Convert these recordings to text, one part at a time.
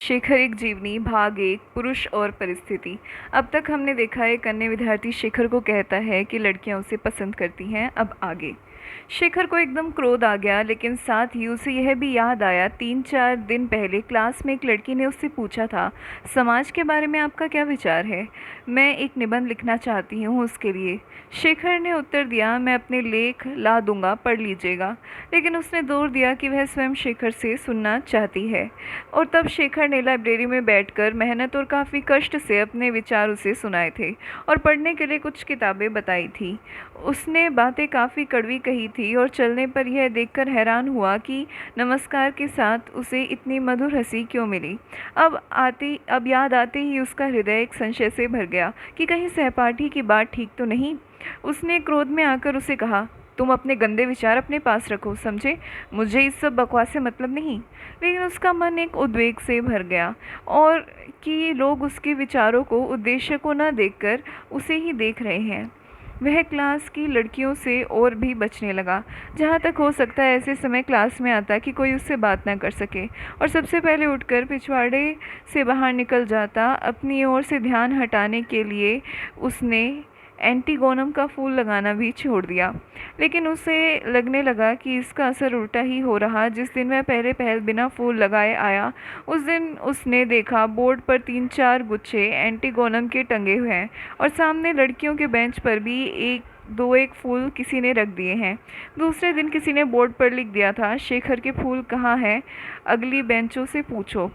शेखर एक जीवनी भाग एक पुरुष और परिस्थिति। अब तक हमने देखा है कन्या विद्यार्थी शेखर को कहता है कि लड़कियां उसे पसंद करती हैं। अब आगे शेखर को एकदम क्रोध आ गया, लेकिन साथ ही उसे यह भी याद आया 3-4 दिन पहले क्लास में एक लड़की ने उससे पूछा था, समाज के बारे में आपका क्या विचार है, मैं एक निबंध लिखना चाहती हूँ उसके लिए। शेखर ने उत्तर दिया, मैं अपने लेख ला दूंगा, पढ़ लीजिएगा। लेकिन उसने जोर दिया कि वह स्वयं शेखर से सुनना चाहती है। और तब शेखर ने लाइब्रेरी में बैठकर मेहनत और काफ़ी कष्ट से अपने विचार उसे सुनाए थे और पढ़ने के लिए कुछ किताबें बताई थी। उसने बातें काफ़ी कड़वी कही थी और चलने पर यह देखकर हैरान हुआ कि नमस्कार के साथ उसे इतनी मधुर हंसी क्यों मिली। अब याद आते ही उसका हृदय एक संशय से भर गया कि कहीं सहपाठी की बात ठीक तो नहीं। उसने क्रोध में आकर उसे कहा, तुम अपने गंदे विचार अपने पास रखो, समझे, मुझे इस सब बकवास से मतलब नहीं। लेकिन उसका मन एक उद्वेग से भर गया और कि लोग उसके विचारों को, उद्देश्य को न देखकर उसे ही देख रहे हैं। वह क्लास की लड़कियों से और भी बचने लगा। जहाँ तक हो सकता है ऐसे समय क्लास में आता कि कोई उससे बात ना कर सके, और सबसे पहले उठकर पिछवाड़े से बाहर निकल जाता। अपनी ओर से ध्यान हटाने के लिए उसने एंटीगोनम का फूल लगाना भी छोड़ दिया। लेकिन उसे लगने लगा कि इसका असर उल्टा ही हो रहा। जिस दिन वह पहले पहल बिना फूल लगाए आया, उस दिन उसने देखा बोर्ड पर 3-4 गुच्छे एंटीगोनम के टंगे हुए हैं और सामने लड़कियों के बेंच पर भी एक फूल किसी ने रख दिए हैं। दूसरे दिन किसी ने बोर्ड पर लिख दिया था, शेखर के फूल कहाँ हैं, अगली बेंचों से पूछो।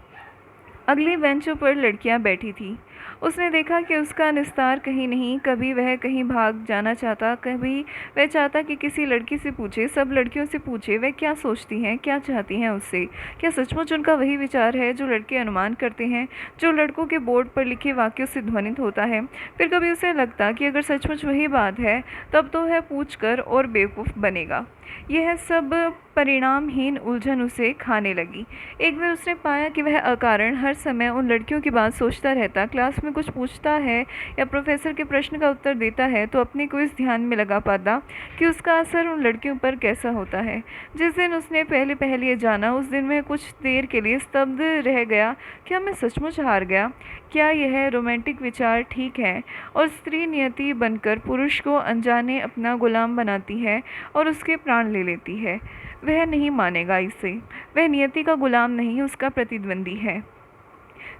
अगली बेंचों पर लड़कियां बैठी थीं। उसने देखा कि उसका निस्तार कहीं नहीं। कभी वह कहीं भाग जाना चाहता, कभी वह चाहता कि किसी लड़की से पूछे, सब लड़कियों से पूछे वह क्या सोचती हैं, क्या चाहती हैं उससे, क्या सचमुच उनका वही विचार है जो लड़के अनुमान करते हैं, जो लड़कों के बोर्ड पर लिखे वाक्यों से ध्वनित होता है। फिर कभी उसे लगता कि अगर सचमुच वही बात है तब तो वह पूछकर और बेवकूफ़ बनेगा। यह सब परिणामहीन उलझन उसे खाने लगी। एक दिन उसने पाया कि वह अकारण हर समय उन लड़कियों की बात सोचता रहता। क्लास में कुछ पूछता है या प्रोफेसर के प्रश्न का उत्तर देता है तो अपने को इस ध्यान में लगा पाता कि उसका असर उन लड़कियों पर कैसा होता है। जिस दिन उसने पहले ये जाना, उस दिन वह कुछ देर के लिए स्तब्ध रह गया। क्या मैं सचमुच हार गया? क्या यह रोमांटिक विचार ठीक है? और स्त्री नियति बनकर पुरुष को अनजाने अपना गुलाम बनाती है और उसके प्राण ले लेती है। वह नहीं मानेगा इसे। वह नियति का गुलाम नहीं, उसका प्रतिद्वंदी है।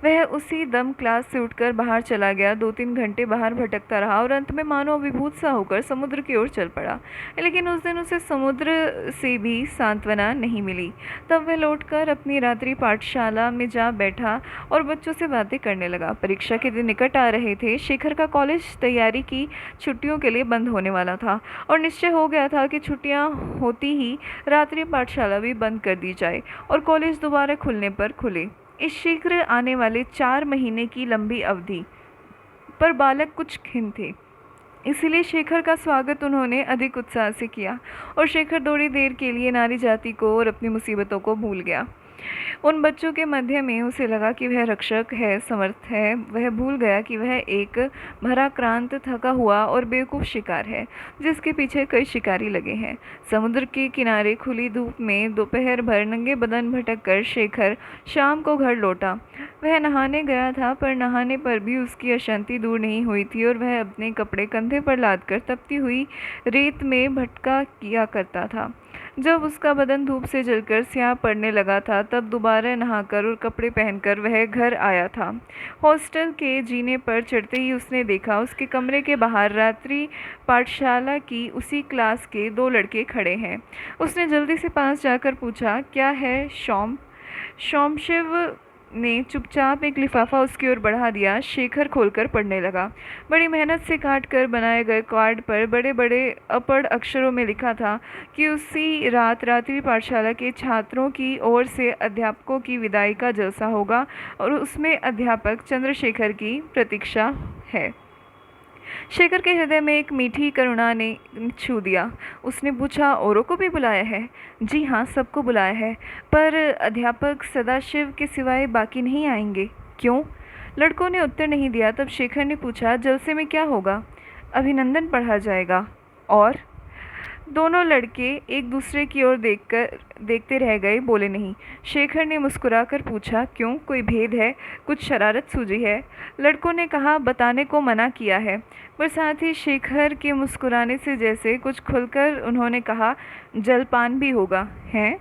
वह उसी दम क्लास से उठकर बाहर चला गया। 2-3 घंटे बाहर भटकता रहा और अंत में मानो अभिभूत सा होकर समुद्र की ओर चल पड़ा। लेकिन उस दिन उसे समुद्र से भी सांत्वना नहीं मिली। तब वह लौटकर अपनी रात्रि पाठशाला में जा बैठा और बच्चों से बातें करने लगा। परीक्षा के दिन निकट आ रहे थे। शेखर का कॉलेज तैयारी की छुट्टियों के लिए बंद होने वाला था और निश्चय हो गया था कि छुट्टियां होती ही रात्रि पाठशाला भी बंद कर दी जाए और कॉलेज दोबारा खुलने पर खुले। इस शीघ्र आने वाले 4 महीने की लंबी अवधि पर बालक कुछ खिन्न थे, इसलिए शेखर का स्वागत उन्होंने अधिक उत्साह से किया और शेखर थोड़ी देर के लिए नारी जाति को और अपनी मुसीबतों को भूल गया। उन बच्चों के मध्य में उसे लगा कि वह रक्षक है, समर्थ है। वह भूल गया कि वह एक भराक्रांत, थका हुआ और बेवकूफ़ शिकार है जिसके पीछे कई शिकारी लगे हैं। समुद्र के किनारे खुली धूप में दोपहर भर नंगे बदन भटक कर शेखर शाम को घर लौटा। वह नहाने गया था, पर नहाने पर भी उसकी अशांति दूर नहीं हुई थी और वह अपने कपड़े कंधे पर लादकर तपती हुई रेत में भटका किया करता था। जब उसका बदन धूप से जलकर स्याह पड़ने लगा था, तब दोबारा नहाकर और कपड़े पहनकर वह घर आया था। हॉस्टल के जीने पर चढ़ते ही उसने देखा उसके कमरे के बाहर रात्रि पाठशाला की उसी क्लास के 2 लड़के खड़े हैं। उसने जल्दी से पास जाकर पूछा, क्या है सोमशिव ने चुपचाप एक लिफाफा उसकी ओर बढ़ा दिया। शेखर खोलकर पढ़ने लगा। बड़ी मेहनत से काट कर बनाए गए कार्ड पर बड़े बड़े अपढ़ अक्षरों में लिखा था कि उसी रात रात्रि पाठशाला के छात्रों की ओर से अध्यापकों की विदाई का जलसा होगा और उसमें अध्यापक चंद्रशेखर की प्रतीक्षा है। शेखर के हृदय में एक मीठी करुणा ने छू दिया। उसने पूछा, औरों को भी बुलाया है? जी हाँ, सबको बुलाया है, पर अध्यापक सदाशिव के सिवाय बाकी नहीं आएंगे। क्यों? लड़कों ने उत्तर नहीं दिया। तब शेखर ने पूछा, जलसे में क्या होगा? अभिनंदन पढ़ा जाएगा। और दोनों लड़के एक दूसरे की ओर देखते रह गए, बोले नहीं। शेखर ने मुस्कुराकर पूछा, क्यों, कोई भेद है, कुछ शरारत सूझी है? लड़कों ने कहा, बताने को मना किया है। पर साथ ही शेखर के मुस्कुराने से जैसे कुछ खुलकर उन्होंने कहा, जलपान भी होगा, हैं?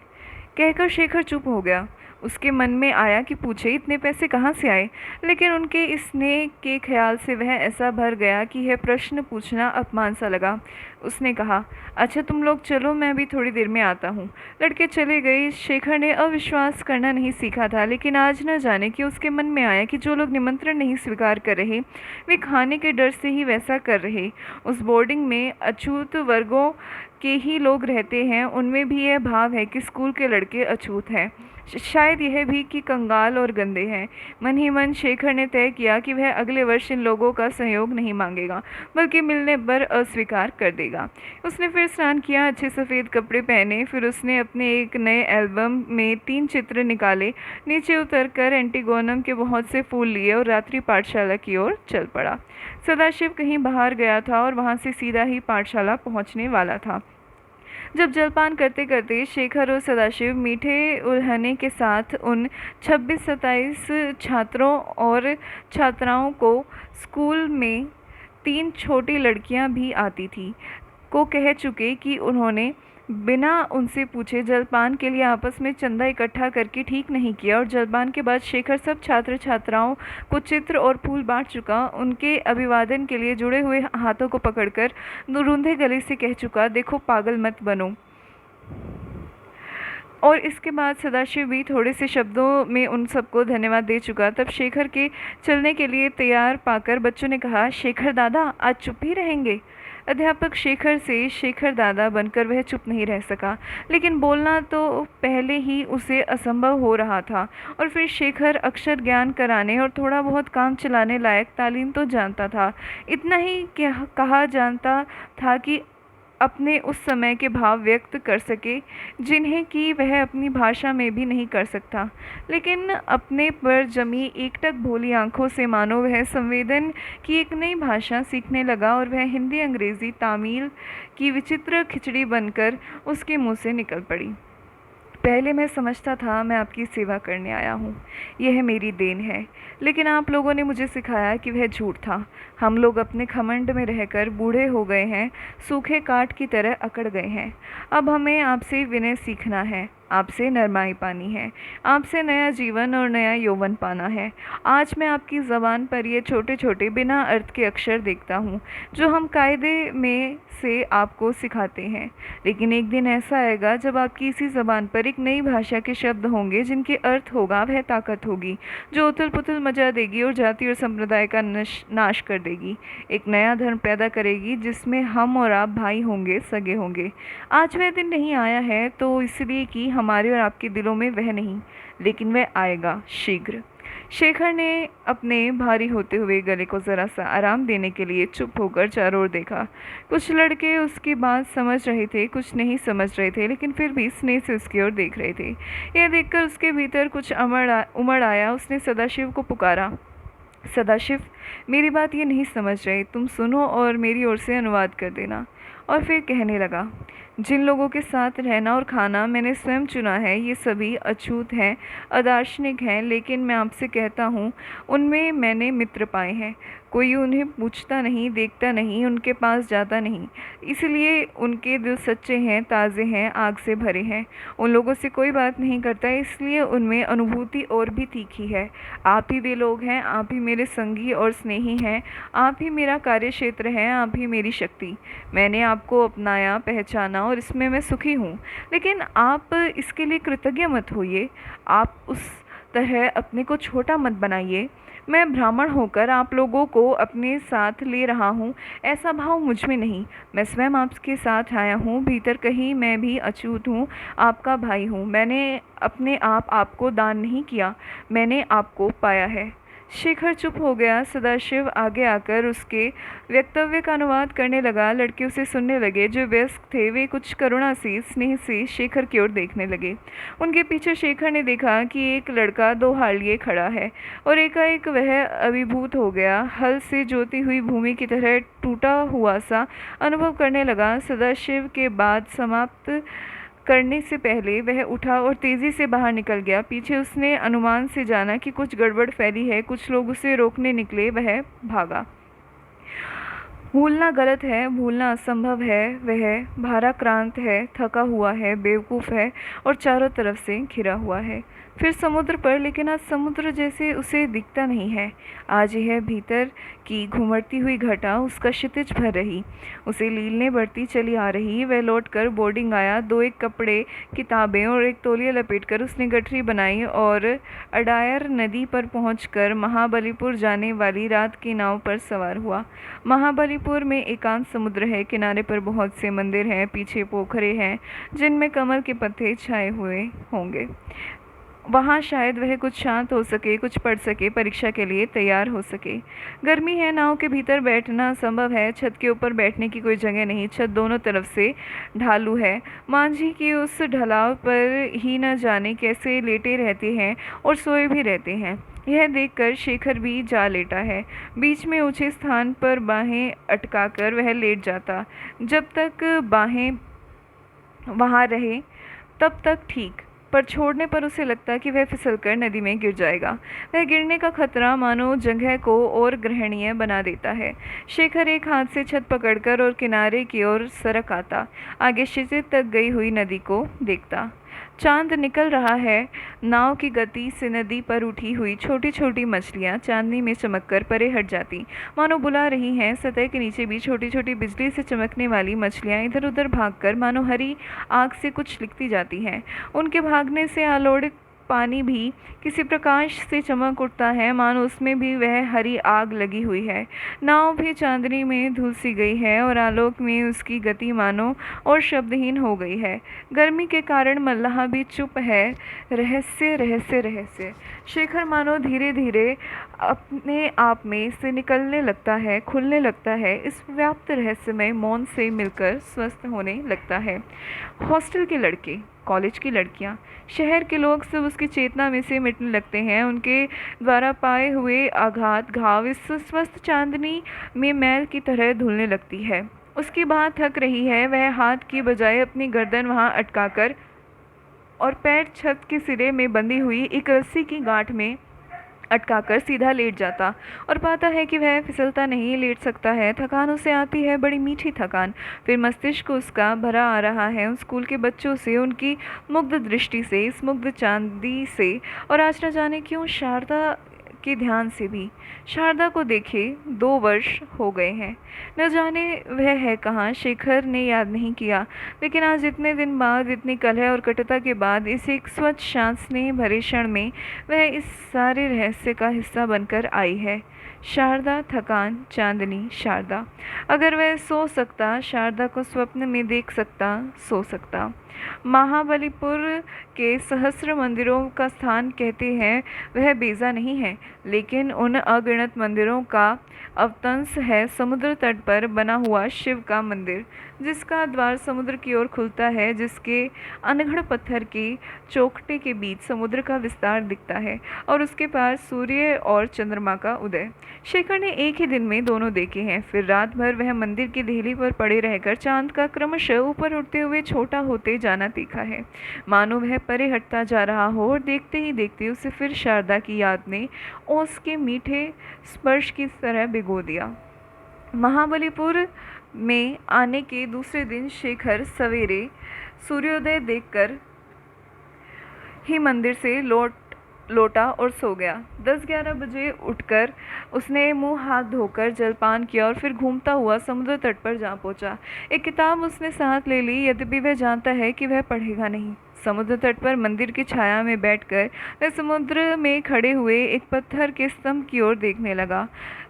कहकर शेखर चुप हो गया। उसके मन में आया कि पूछे इतने पैसे कहाँ से आए, लेकिन उनके इस स्नेह के ख्याल से वह ऐसा भर गया कि यह प्रश्न पूछना अपमान सा लगा। उसने कहा, अच्छा तुम लोग चलो, मैं भी थोड़ी देर में आता हूँ। लड़के चले गए। शेखर ने अविश्वास करना नहीं सीखा था, लेकिन आज न जाने कि उसके मन में आया कि जो लोग निमंत्रण नहीं स्वीकार कर रहे वे खाने के डर से ही वैसा कर रहे। उस बोर्डिंग में अछूत वर्गों के ही लोग रहते हैं, उनमें भी यह भाव है कि स्कूल के लड़के अछूत हैं, शायद यह भी कि कंगाल और गंदे हैं। मन ही मन शेखर ने तय किया कि वह अगले वर्ष इन लोगों का सहयोग नहीं मांगेगा, बल्कि मिलने पर अस्वीकार कर देगा। उसने फिर स्नान किया, अच्छे सफ़ेद कपड़े पहने, फिर उसने अपने एक नए एल्बम में 3 चित्र निकाले, नीचे उतरकर एंटीगोनम के बहुत से फूल लिए और रात्रि पाठशाला की ओर चल पड़ा। सदाशिव कहीं बाहर गया था और वहाँ से सीधा ही पाठशाला पहुँचने वाला था। जब जलपान करते करते शेखर और सदाशिव मीठे उल्हने के साथ उन 26-27 छात्रों और छात्राओं को स्कूल में 3 छोटी लड़कियां भी आती थी को कह चुके कि उन्होंने बिना उनसे पूछे जलपान के लिए आपस में चंदा इकट्ठा करके ठीक नहीं किया, और जलपान के बाद शेखर सब छात्र छात्राओं को चित्र और फूल बांट चुका। उनके अभिवादन के लिए जुड़े हुए हाथों को पकड़कर रूंधे गले से कह चुका, देखो पागल मत बनो। और इसके बाद सदाशिव भी थोड़े से शब्दों में उन सबको धन्यवाद दे चुका। तब शेखर के चलने के लिए तैयार पाकर बच्चों ने कहा, शेखर दादा आज चुप ही रहेंगे? अध्यापक शेखर से शेखर दादा बनकर वह चुप नहीं रह सका, लेकिन बोलना तो पहले ही उसे असंभव हो रहा था। और फिर शेखर अक्षर ज्ञान कराने और थोड़ा बहुत काम चलाने लायक तालीम तो जानता था, इतना ही कहा जानता था कि अपने उस समय के भाव व्यक्त कर सके जिन्हें कि वह अपनी भाषा में भी नहीं कर सकता। लेकिन अपने पर जमी एकटक भोली आंखों से मानो वह संवेदन की एक नई भाषा सीखने लगा, और वह हिंदी, अंग्रेज़ी, तमिल की विचित्र खिचड़ी बनकर उसके मुंह से निकल पड़ी। पहले मैं समझता था मैं आपकी सेवा करने आया हूँ, यह मेरी देन है, लेकिन आप लोगों ने मुझे सिखाया कि वह झूठ था। हम लोग अपने घमंड में रहकर बूढ़े हो गए हैं, सूखे काठ की तरह अकड़ गए हैं। अब हमें आपसे विनय सीखना है, आपसे नरमाई पानी है, आपसे नया जीवन और नया यौवन पाना है। आज मैं आपकी ज़बान पर ये छोटे छोटे बिना अर्थ के अक्षर देखता हूँ जो हम कायदे में से आपको सिखाते हैं, लेकिन एक दिन ऐसा आएगा जब आपकी इसी ज़बान पर एक नई भाषा के शब्द होंगे जिनके अर्थ होगा वह ताकत होगी जो उथल पुथल मचा देगी और जाति और संप्रदाय का नाश कर देगी। एक नया धर्म पैदा करेगी जिसमें हम और आप भाई होंगे, सगे होंगे। आज वह दिन नहीं आया है तो इसलिए कि हमारे और आपके दिलों में वह नहीं, लेकिन वह आएगा शीघ्र। शेखर ने अपने भारी होते हुए गले को ज़रा सा आराम देने के लिए चुप होकर चारों ओर देखा। कुछ लड़के उसकी बात समझ रहे थे, कुछ नहीं समझ रहे थे, लेकिन फिर भी स्नेह से उसकी ओर देख रहे थे। यह देखकर उसके भीतर कुछ उमड़ आया। उसने सदाशिव को पुकारा, सदाशिव, मेरी बात ये नहीं समझ रहे, तुम सुनो और मेरी ओर से अनुवाद कर देना। और फिर कहने लगा, जिन लोगों के साथ रहना और खाना मैंने स्वयं चुना है ये सभी अछूत हैं, अदार्शनिक हैं, लेकिन मैं आपसे कहता हूँ उनमें मैंने मित्र पाए हैं। कोई उन्हें पूछता नहीं, देखता नहीं, उनके पास जाता नहीं, इसलिए उनके दिल सच्चे हैं, ताज़े हैं, आग से भरे हैं। उन लोगों से कोई बात नहीं करता, इसलिए उनमें अनुभूति और भी तीखी है। आप ही वे लोग हैं, आप ही मेरे संगी और स्नेही हैं, आप ही मेरा कार्य क्षेत्र है, आप ही मेरी शक्ति। मैंने आपको अपनाया, पहचाना और इसमें मैं सुखी हूँ, लेकिन आप इसके लिए कृतज्ञ मत होइए। आप उस तरह अपने को छोटा मत बनाइए। मैं ब्राह्मण होकर आप लोगों को अपने साथ ले रहा हूँ, ऐसा भाव मुझ में नहीं। मैं स्वयं आपके साथ आया हूँ, भीतर कहीं मैं भी अछूत हूँ, आपका भाई हूँ। मैंने अपने आप आपको दान नहीं किया, मैंने आपको पाया है। शेखर चुप हो गया। सदाशिव आगे आकर उसके वक्तव्य का अनुवाद करने लगा। लड़के उसे सुनने लगे। जो वयस्क थे वे कुछ करुणा से, स्नेह से शेखर की ओर देखने लगे। उनके पीछे शेखर ने देखा कि एक लड़का दो हाल लिए खड़ा है और एकाएक वह अभिभूत हो गया। हल से जोती हुई भूमि की तरह टूटा हुआ सा अनुभव करने लगा। सदाशिव के बाद समाप्त करने से पहले वह उठा और तेजी से बाहर निकल गया। पीछे उसने अनुमान से जाना कि कुछ गड़बड़ फैली है। कुछ लोग उसे रोकने निकले। वह भागा। भूलना गलत है, भूलना असंभव है। वह भाराक्रांत है, थका हुआ है, बेवकूफ़ है और चारों तरफ से घिरा हुआ है। फिर समुद्र पर, लेकिन आज समुद्र जैसे उसे दिखता नहीं है। आज यह भीतर की घुमड़ती हुई घटा उसका क्षितिज भर रही, उसे लीलने बढ़ती चली आ रही। वह लौटकर बोर्डिंग आया। दो एक कपड़े, किताबें और एक तौलिया लपेटकर उसने गठरी बनाई और अडायर नदी पर पहुंचकर महाबलीपुर जाने वाली रात की नाव पर सवार हुआ। महाबलीपुर में एकांत समुद्र है। किनारे पर बहुत से मंदिर हैं। पीछे पोखरे हैं जिनमें कमल के पत्ते छाए हुए होंगे। वहाँ शायद वह कुछ शांत हो सके, कुछ पढ़ सके, परीक्षा के लिए तैयार हो सके। गर्मी है, नाव के भीतर बैठना संभव है। छत के ऊपर बैठने की कोई जगह नहीं। छत दोनों तरफ से ढालू है। मांझी की उस ढलाव पर ही न जाने कैसे लेटे रहते हैं और सोए भी रहते हैं। यह देखकर शेखर भी जा लेटा है। बीच में ऊंचे स्थान पर बाहें अटकाकर वह लेट जाता। जब तक बाहें वहाँ रहे तब तक ठीक, पर छोड़ने पर उसे लगता कि वह फिसलकर नदी में गिर जाएगा। वह गिरने का खतरा मानो जगह को और ग्रहणीय बना देता है। शेखर एक हाथ से छत पकड़कर और किनारे की ओर सरक आता, आगे क्षितिज तक गई हुई नदी को देखता। चांद निकल रहा है। नाव की गति से नदी पर उठी हुई छोटी छोटी मछलियां चांदनी में चमककर परे हट जाती, मानो बुला रही हैं। सतह के नीचे भी छोटी छोटी बिजली से चमकने वाली मछलियां इधर उधर भागकर मानो हरी आग से कुछ लिखती जाती हैं। उनके भागने से आलोड़ित पानी भी किसी प्रकाश से चमक उठता है, मानो उसमें भी वह हरी आग लगी हुई है। नाव भी चांदनी में धुलसी गई है और आलोक में उसकी गति मानो और शब्दहीन हो गई है। गर्मी के कारण मल्लाह भी चुप है। रहस्य रहस्य रहस्य। शेखर मानो धीरे धीरे अपने आप में से निकलने लगता है, खुलने लगता है। इस व्याप्त रहस्यमय मौन से मिलकर स्वस्थ होने लगता है। हॉस्टल के लड़के, कॉलेज की लड़कियां, शहर के लोग सब उसकी चेतना में से मिटने लगते हैं। उनके द्वारा पाए हुए आघात, घाव इस स्वस्थ चांदनी में मैल की तरह धुलने लगती है। उसकी बाह थक रही है। वह हाथ की बजाय अपनी गर्दन वहां अटकाकर और पैर छत के सिरे में बंधी हुई एक रस्सी की गांठ में अटकाकर सीधा लेट जाता और पाता है कि वह फिसलता नहीं, लेट सकता है। थकान उसे आती है, बड़ी मीठी थकान। फिर मस्तिष्क उसका भरा आ रहा है उन स्कूल के बच्चों से, उनकी मुग्ध दृष्टि से, इस मुग्ध चांदी से, और आज न जाने क्यों शारदा के ध्यान से भी। शारदा को देखे 2 वर्ष हो गए हैं। न जाने वह है कहाँ। शेखर ने याद नहीं किया, लेकिन आज इतने दिन बाद, इतनी कलह और कटुता के बाद, इस एक स्वच्छ शांत स्नेह भरे क्षण में वह इस सारे रहस्य का हिस्सा बनकर आई है। शारदा, थकान, चांदनी, शारदा। अगर वह सो सकता, शारदा को स्वप्न में देख सकता, सो सकता। महाबलीपुर के सहस्र मंदिरों का स्थान कहते हैं वह बेजा नहीं है, लेकिन उन अगणित मंदिरों का अवतंस है समुद्र तट पर बना हुआ शिव का मंदिर, जिसका द्वार समुद्र की ओर खुलता है, जिसके अनगढ़ पत्थर के चौखटे के बीच समुद्र का विस्तार दिखता है और उसके पार सूर्य और चंद्रमा का उदय। शेखर ने एक ही दिन में दोनों देखे हैं। फिर रात भर वह मंदिर की देहली पर पड़े रहकर चांद का क्रमशः ऊपर उठते हुए छोटा होते जाना देखा है, मानो वह परे हटता जा रहा हो। और देखते ही देखते उसे फिर शारदा की याद ने ओस के मीठे स्पर्श की तरह भिगो दिया। महाबलीपुर में आने के दूसरे दिन शेखर सवेरे सूर्योदय देखकर ही मंदिर से लौटा और सो गया। 10-11 बजे उठकर उसने मुंह हाथ धोकर जलपान किया और फिर घूमता हुआ समुद्र तट पर जा पहुंचा। एक किताब उसने साथ ले ली, यद्यपि वह जानता है कि वह पढ़ेगा नहीं। समुद्र तट पर मंदिर की छाया में बैठकर वह समुद्र में खड़े हुए एक पत्थर के स्तंभ की ओर देखने लगा।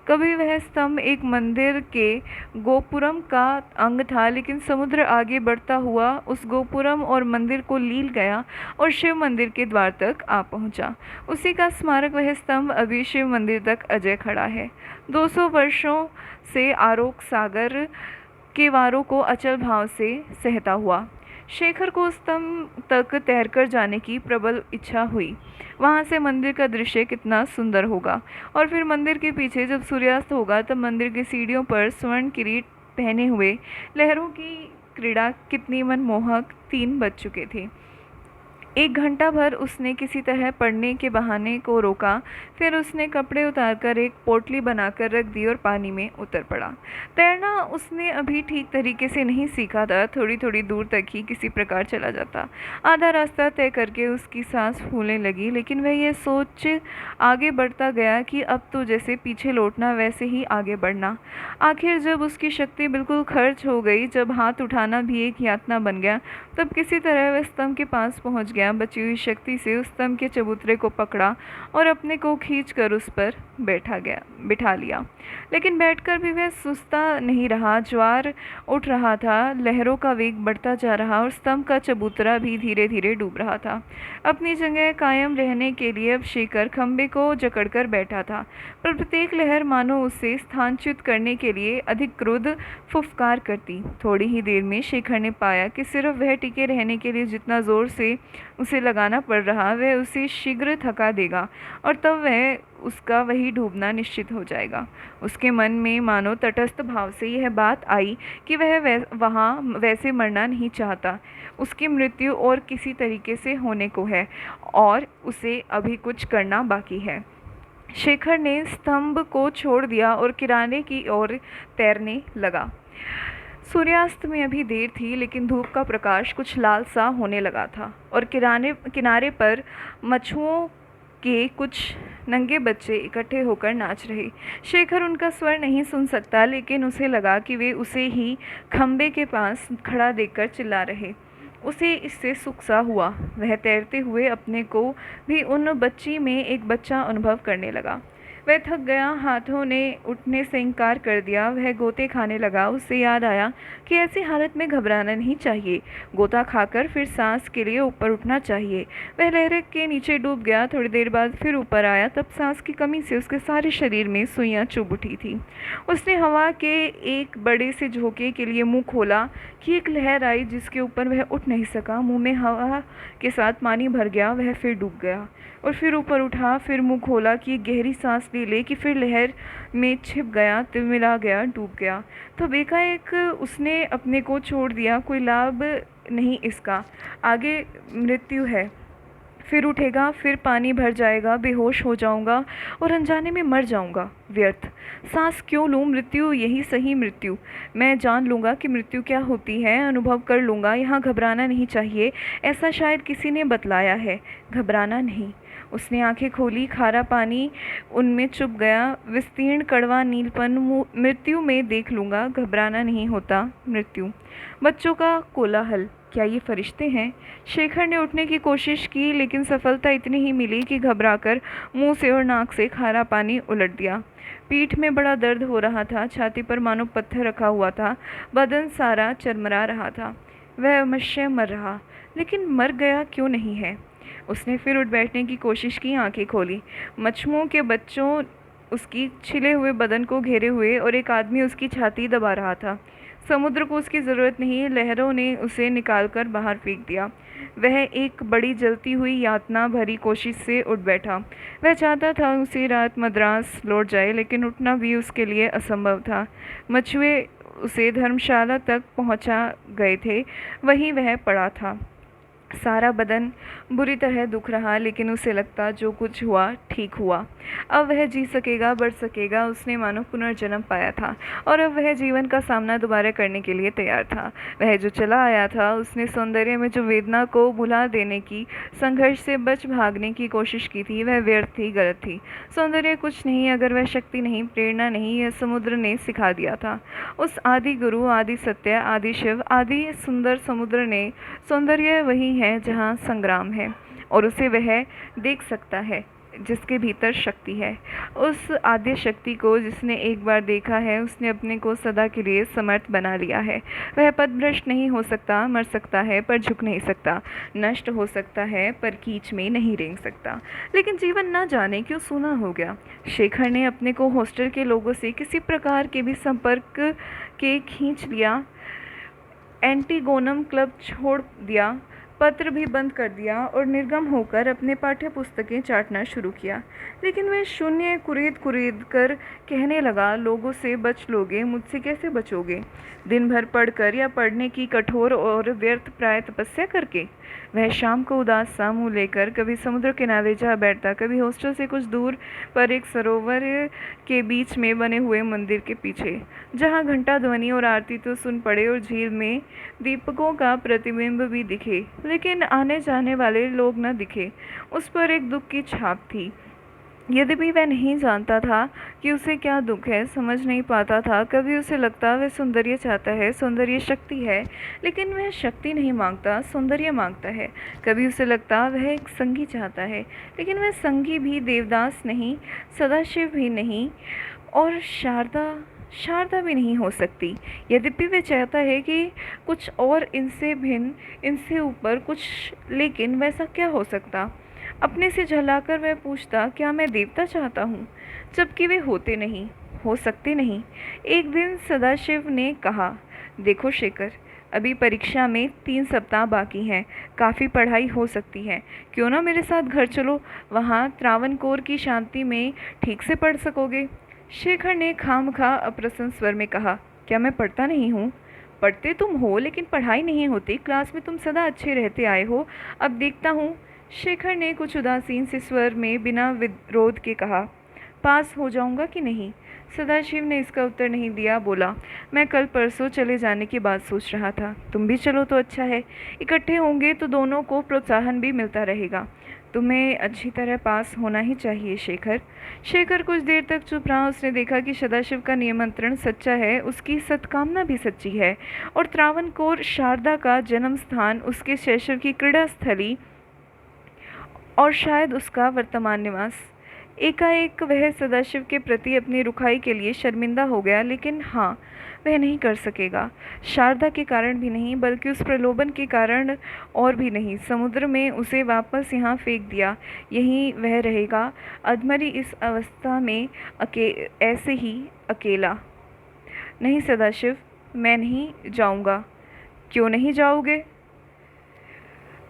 कभी वह स्तंभ एक मंदिर के गोपुरम का अंग था, लेकिन समुद्र आगे बढ़ता हुआ उस गोपुरम और मंदिर को लील गया और शिव मंदिर के द्वार तक आ पहुंचा। उसी का स्मारक वह स्तंभ अभी शिव मंदिर तक अजय खड़ा है। 200 वर्षों से आरोक सागर के वारों को अचल भाव से सहता हुआ शेखर को स्तंभ तक तैरकर जाने की प्रबल इच्छा हुई। वहां से मंदिर का दृश्य कितना सुंदर होगा, और फिर मंदिर के पीछे जब सूर्यास्त होगा तब मंदिर की सीढ़ियों पर स्वर्ण किरीट पहने हुए लहरों की क्रीड़ा कितनी मनमोहक 3 बज चुके थे। 1 घंटा भर उसने किसी तरह पढ़ने के बहाने को रोका, फिर उसने कपड़े उतारकर एक पोटली बनाकर रख दी और पानी में उतर पड़ा। तैरना उसने अभी ठीक तरीके से नहीं सीखा था, थोड़ी थोड़ी दूर तक ही किसी प्रकार चला जाता। आधा रास्ता तय करके उसकी सांस फूलने लगी, लेकिन वह यह सोच आगे बढ़ता गया कि अब तो जैसे पीछे लौटना वैसे ही आगे बढ़ना। आखिर जब उसकी शक्ति बिल्कुल खर्च हो गई, जब हाथ उठाना भी एक यातना बन गया, तब किसी तरह वह स्तंभ के पास पहुंच गया। बची हुई शक्ति से उस स्तंभ के चबूतरे को पकड़ा और अपने को खींचकर उस पर बिठा लिया। लेकिन बैठकर भी वह सुस्ता नहीं रहा। ज्वार उठ रहा था, लहरों का वेग बढ़ता जा रहा और स्तंभ का चबूतरा भी धीरे धीरे डूब रहा था। अपनी जगह कायम रहने के लिए अब शेखर खंबे को जकड़कर बैठा था, पर प्रत्येक लहर मानो उसे स्थानच्युत करने के लिए अधिक क्रुद्ध फुफकार करती। थोड़ी ही देर में शेखर ने पाया कि सिर्फ वह टिके रहने के लिए जितना जोर से उसे लगाना पड़ रहा, वह उसे शीघ्र थका देगा और तब वह उसका वही डूबना निश्चित हो जाएगा। उसके मन में मानो तटस्थ भाव से यह बात आई कि वह वहाँ वैसे मरना नहीं चाहता। उसकी मृत्यु और किसी तरीके से होने को है और उसे अभी कुछ करना बाकी है। शेखर ने स्तंभ को छोड़ दिया और किनारे की ओर तैरने लगा। सूर्यास्त में अभी देर थी, लेकिन धूप का प्रकाश कुछ लाल सा होने लगा था और किनारे पर मछुओं के कुछ नंगे बच्चे इकट्ठे होकर नाच रहे। शेखर उनका स्वर नहीं सुन सकता, लेकिन उसे लगा कि वे उसे ही खंबे के पास खड़ा देखकर चिल्ला रहे। उसे इससे सुख सा हुआ। वह तैरते हुए अपने को भी उन बच्ची में एक बच्चा अनुभव करने लगा। वह थक गया, हाथों ने उठने से इनकार कर दिया। वह गोते खाने लगा। उसे याद आया कि ऐसी हालत में घबराना नहीं चाहिए, गोता खाकर फिर सांस के लिए ऊपर उठना चाहिए। वह लहर के नीचे डूब गया। थोड़ी देर बाद फिर ऊपर आया, तब सांस की कमी से उसके सारे शरीर में सुइयां चुभ उठी थी। उसने हवा के एक बड़े से झोंके के लिए मुंह खोला कि एक लहर आई जिसके ऊपर वह उठ नहीं सका। मुंह में हवा के साथ पानी भर गया। वह फिर डूब गया और फिर ऊपर उठा, फिर मुंह खोला कि एक गहरी सांस ले कि फिर लहर में छिप गया, तिलमिला गया, डूब गया। तब एकाएक उसने अपने को छोड़ दिया। कोई लाभ नहीं इसका, आगे मृत्यु है। फिर उठेगा, फिर पानी भर जाएगा, बेहोश हो जाऊंगा और अनजाने में मर जाऊंगा। व्यर्थ सांस क्यों लूँ? मृत्यु यही सही मृत्यु। मैं जान लूँगा कि मृत्यु क्या होती है, अनुभव कर लूँगा। यहाँ घबराना नहीं चाहिए, ऐसा शायद किसी ने बतलाया है। घबराना नहीं। उसने आंखें खोली। खारा पानी उनमें चुभ गया। विस्तीर्ण कड़वा नीलपन मृत्यु में देख लूँगा। घबराना नहीं होता। मृत्यु। बच्चों का कोलाहल। क्या ये फरिश्ते हैं? शेखर ने उठने की कोशिश की, लेकिन सफलता इतनी ही मिली कि घबराकर मुंह से और नाक से खारा पानी उलट दिया। पीठ में बड़ा दर्द हो रहा था। छाती पर मानो पत्थर रखा हुआ था। बदन सारा चरमरा रहा था। वह अवश्य मर रहा, लेकिन मर गया क्यों नहीं है? उसने फिर उठ बैठने की कोशिश की। आंखें खोली। मछुओं के बच्चों उसकी छिले हुए बदन को घेरे हुए और एक आदमी उसकी छाती दबा रहा था। समुद्र को उसकी ज़रूरत नहीं, लहरों ने उसे निकालकर बाहर फेंक दिया। वह एक बड़ी जलती हुई यातना भरी कोशिश से उठ बैठा। वह चाहता था उसी रात मद्रास लौट जाए, लेकिन उठना भी उसके लिए असंभव था। मछुए उसे धर्मशाला तक पहुंचा गए थे, वहीं वह पड़ा था। सारा बदन बुरी तरह दुख रहा, लेकिन उसे लगता जो कुछ हुआ ठीक हुआ। अब वह जी सकेगा, बढ़ सकेगा। उसने मानो पुनर्जन्म पाया था और अब वह जीवन का सामना दोबारा करने के लिए तैयार था। वह जो चला आया था, उसने सौंदर्य में जो वेदना को भुला देने की, संघर्ष से बच भागने की कोशिश की थी, वह व्यर्थ थी, गलत थी। सौंदर्य कुछ नहीं अगर वह शक्ति नहीं, प्रेरणा नहीं, यह समुद्र ने सिखा दिया था। उस आदि गुरु, आदि सत्य, आदि शिव, आदि सुंदर समुद्र ने। सौंदर्य वही है जहाँ संग्राम है, और उसे वह देख सकता है जिसके भीतर शक्ति है। उस आद्य शक्ति को जिसने एक बार देखा है, उसने अपने को सदा के लिए समर्थ बना लिया है। वह पथभ्रष्ट नहीं हो सकता, मर सकता है पर झुक नहीं सकता, नष्ट हो सकता है पर कीच में नहीं रेंग सकता। लेकिन जीवन न जाने क्यों सूना हो गया। शेखर ने अपने को हॉस्टल के लोगों से किसी प्रकार के भी संपर्क के खींच लिया, एंटीगोनम क्लब छोड़ दिया, पत्र भी बंद कर दिया और निर्गम होकर अपने पाठ्य पुस्तकें चाटना शुरू किया। लेकिन वह शून्य कुरेद कुरेद कर कहने लगा, लोगों से बच लोगे, मुझसे कैसे बचोगे? दिन भर पढ़कर या पढ़ने की कठोर और व्यर्थ प्राय तपस्या करके? वह शाम को उदास सा मुँह लेकर कभी समुद्र किनारे जा बैठता, कभी हॉस्टल से कुछ दूर पर एक सरोवर के बीच में बने हुए मंदिर के पीछे, जहाँ घंटा ध्वनि और आरती तो सुन पड़े और झील में दीपकों का प्रतिबिंब भी दिखे, लेकिन आने जाने वाले लोग न दिखे। उस पर एक दुख की छाप थी। यद्यपि वह नहीं जानता था कि उसे क्या दुख है, समझ नहीं पाता था। कभी उसे लगता वह सौंदर्य चाहता है, सौंदर्य शक्ति है, लेकिन वह शक्ति नहीं मांगता, सौंदर्य मांगता है। कभी उसे लगता वह एक संगी चाहता है, लेकिन वह संगी भी देवदास नहीं, सदाशिव भी नहीं, और शारदा भी नहीं हो सकती। यद्यपि वह चाहता है कि कुछ और, इनसे भिन्न, इनसे ऊपर कुछ, लेकिन वैसा क्या हो सकता? अपने से झलाकर वह पूछता, क्या मैं देवता चाहता हूँ? जबकि वे होते नहीं, हो सकते नहीं। एक दिन सदाशिव ने कहा, देखो शेखर, अभी परीक्षा में 3 सप्ताह बाकी हैं, काफ़ी पढ़ाई हो सकती है। क्यों ना मेरे साथ घर चलो, वहाँ त्रावणकोर की शांति में ठीक से पढ़ सकोगे। शेखर ने खामखा अप्रसन्न स्वर में कहा, क्या मैं पढ़ता नहीं हूँ? पढ़ते तुम हो, लेकिन पढ़ाई नहीं होती। क्लास में तुम सदा अच्छे रहते आए हो, अब देखता हूँ। शेखर ने कुछ उदासीन से स्वर में बिना विरोध के कहा, पास हो जाऊंगा कि नहीं? सदाशिव ने इसका उत्तर नहीं दिया। बोला, मैं कल परसों चले जाने की बात सोच रहा था। तुम भी चलो तो अच्छा है, इकट्ठे होंगे तो दोनों को प्रोत्साहन भी मिलता रहेगा। तुम्हें अच्छी तरह पास होना ही चाहिए शेखर। शेखर कुछ देर तक चुप रहा। उसने देखा कि सदाशिव का निमंत्रण सच्चा है, उसकी सत्कामना भी सच्ची है, और त्रावणकोर शारदा का जन्म स्थान, उसके शैशव की क्रीड़ा स्थली, और शायद उसका वर्तमान निवास। एकाएक वह सदाशिव के प्रति अपनी रुखाई के लिए शर्मिंदा हो गया, लेकिन हाँ, वह नहीं कर सकेगा। शारदा के कारण भी नहीं, बल्कि उस प्रलोभन के कारण और भी नहीं। समुद्र में उसे वापस यहाँ फेंक दिया, यहीं वह रहेगा अधमरी इस अवस्था में, ऐसे ही अकेला। नहीं सदाशिव, मैं नहीं जाऊँगा। क्यों नहीं जाओगे?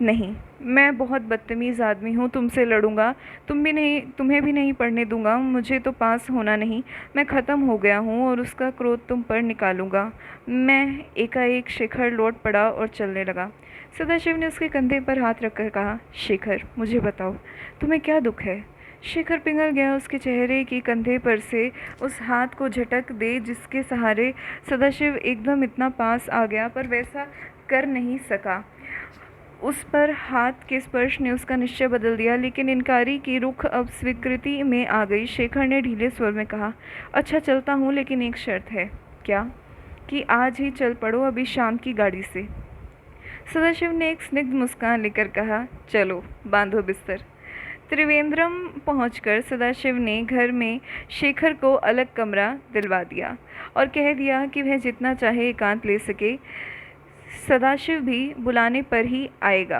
नहीं, मैं बहुत बदतमीज़ आदमी हूँ, तुमसे लड़ूंगा, तुम्हें भी नहीं पढ़ने दूंगा। मुझे तो पास होना नहीं, मैं ख़त्म हो गया हूँ और उसका क्रोध तुम पर निकालूंगा मैं। एकाएक शेखर लौट पड़ा और चलने लगा। सदाशिव ने उसके कंधे पर हाथ रखकर कहा, शेखर, मुझे बताओ, तुम्हें क्या दुख है? शेखर पिघल गया। उसके चेहरे की कंधे पर से उस हाथ को झटक दे जिसके सहारे सदाशिव एकदम इतना पास आ गया, पर वैसा कर नहीं सका। उस पर हाथ के स्पर्श ने उसका निश्चय बदल दिया, लेकिन इनकारी की रुख अब स्वीकृति में आ गई। शेखर ने ढीले स्वर में कहा, अच्छा चलता हूँ, लेकिन एक शर्त है। क्या? कि आज ही चल पड़ो, अभी शाम की गाड़ी से। सदाशिव ने एक स्निग्ध मुस्कान लेकर कहा, चलो बांधो बिस्तर। त्रिवेंद्रम पहुंचकर सदाशिव ने घर में शेखर को अलग कमरा दिलवा दिया और कह दिया कि वह जितना चाहे एकांत ले सके, सदाशिव भी बुलाने पर ही आएगा,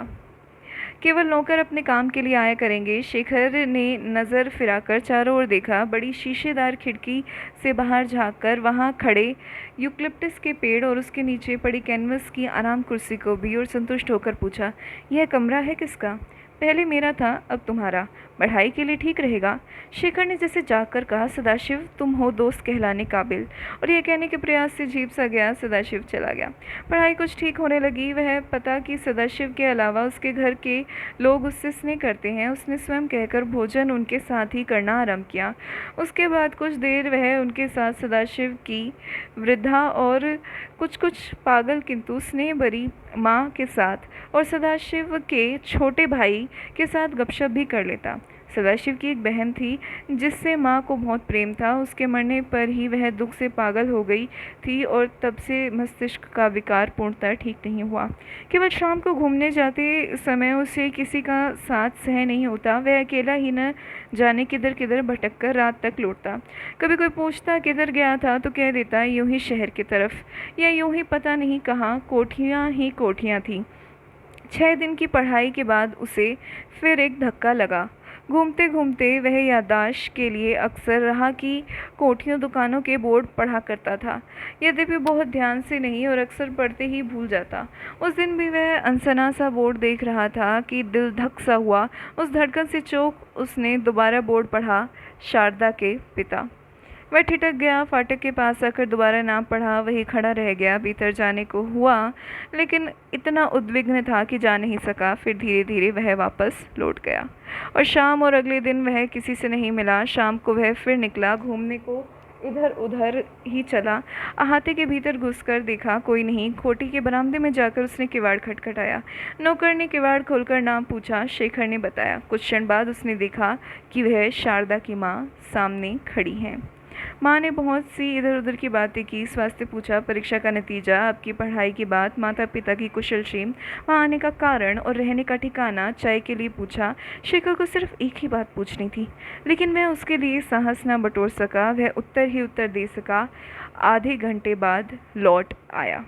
केवल नौकर अपने काम के लिए आया करेंगे। शेखर ने नज़र फिराकर चारों ओर देखा। बड़ी शीशेदार खिड़की से बाहर झांककर वहां खड़े यूकलिप्टस के पेड़ और उसके नीचे पड़ी कैनवस की आराम कुर्सी को भी और संतुष्ट होकर पूछा, यह कमरा है किसका? पहले मेरा था, अब तुम्हारा। पढ़ाई के लिए ठीक रहेगा। शेखर ने जैसे जाकर कहा, सदाशिव, तुम हो दोस्त कहलाने काबिल। और यह कहने के प्रयास से जीप सा गया। सदाशिव चला गया। पढ़ाई कुछ ठीक होने लगी। वह पता कि सदाशिव के अलावा उसके घर के लोग उससे स्नेह करते हैं, उसने स्वयं कहकर भोजन उनके साथ ही करना आरंभ किया। उसके बाद कुछ देर वह उनके साथ सदाशिव की वृद्धा और कुछ पागल किंतु स्नेह भरी माँ के साथ और सदाशिव के छोटे भाई के साथ गपशप भी कर लेता। सदाशिव की एक बहन थी जिससे माँ को बहुत प्रेम था। उसके मरने पर ही वह दुख से पागल हो गई थी और तब से मस्तिष्क का विकार पूर्णतः ठीक नहीं हुआ। केवल शाम को घूमने जाते समय उसे किसी का साथ सह नहीं होता। वह अकेला ही न जाने किधर किधर भटक कर रात तक लौटता। कभी कोई पूछता किधर गया था तो कह देता यूं ही शहर की तरफ, या यूं ही पता नहीं कहाँ, कोठियाँ ही कोठियाँ थीं। 6 दिन की पढ़ाई के बाद उसे फिर एक धक्का लगा। घूमते घूमते वह याददाश्त के लिए अक्सर राह की कोठियों दुकानों के बोर्ड पढ़ा करता था, यद्यपि बहुत ध्यान से नहीं और अक्सर पढ़ते ही भूल जाता। उस दिन भी वह अनसना सा बोर्ड देख रहा था कि दिल धक सा हुआ। उस धड़कन से चौंक उसने दोबारा बोर्ड पढ़ा, शारदा के पिता। वह ठिठक गया। फाटक के पास आकर दोबारा नाम पढ़ा, वही खड़ा रह गया। भीतर जाने को हुआ लेकिन इतना उद्विग्न था कि जा नहीं सका। फिर धीरे धीरे वह वापस लौट गया और शाम और अगले दिन वह किसी से नहीं मिला। शाम को वह फिर निकला, घूमने को इधर उधर ही चला। अहाते के भीतर घुसकर देखा कोई नहीं। कोठी के बरामदे में जाकर उसने किवाड़ खटखटाया। नौकर ने किवाड़ खोलकर नाम पूछा। शेखर ने बताया। कुछ क्षण बाद उसने देखा कि वह शारदा की माँ सामने खड़ी हैं। माँ ने बहुत सी इधर उधर की बातें की, स्वास्थ्य पूछा, परीक्षा का नतीजा, आपकी पढ़ाई की बात, माता पिता की कुशलक्षेम, वहाँ आने का कारण और रहने का ठिकाना, चाय के लिए पूछा। शेखर को सिर्फ एक ही बात पूछनी थी, लेकिन वह उसके लिए साहस न बटोर सका। वह उत्तर ही उत्तर दे सका। आधे घंटे बाद लौट आया।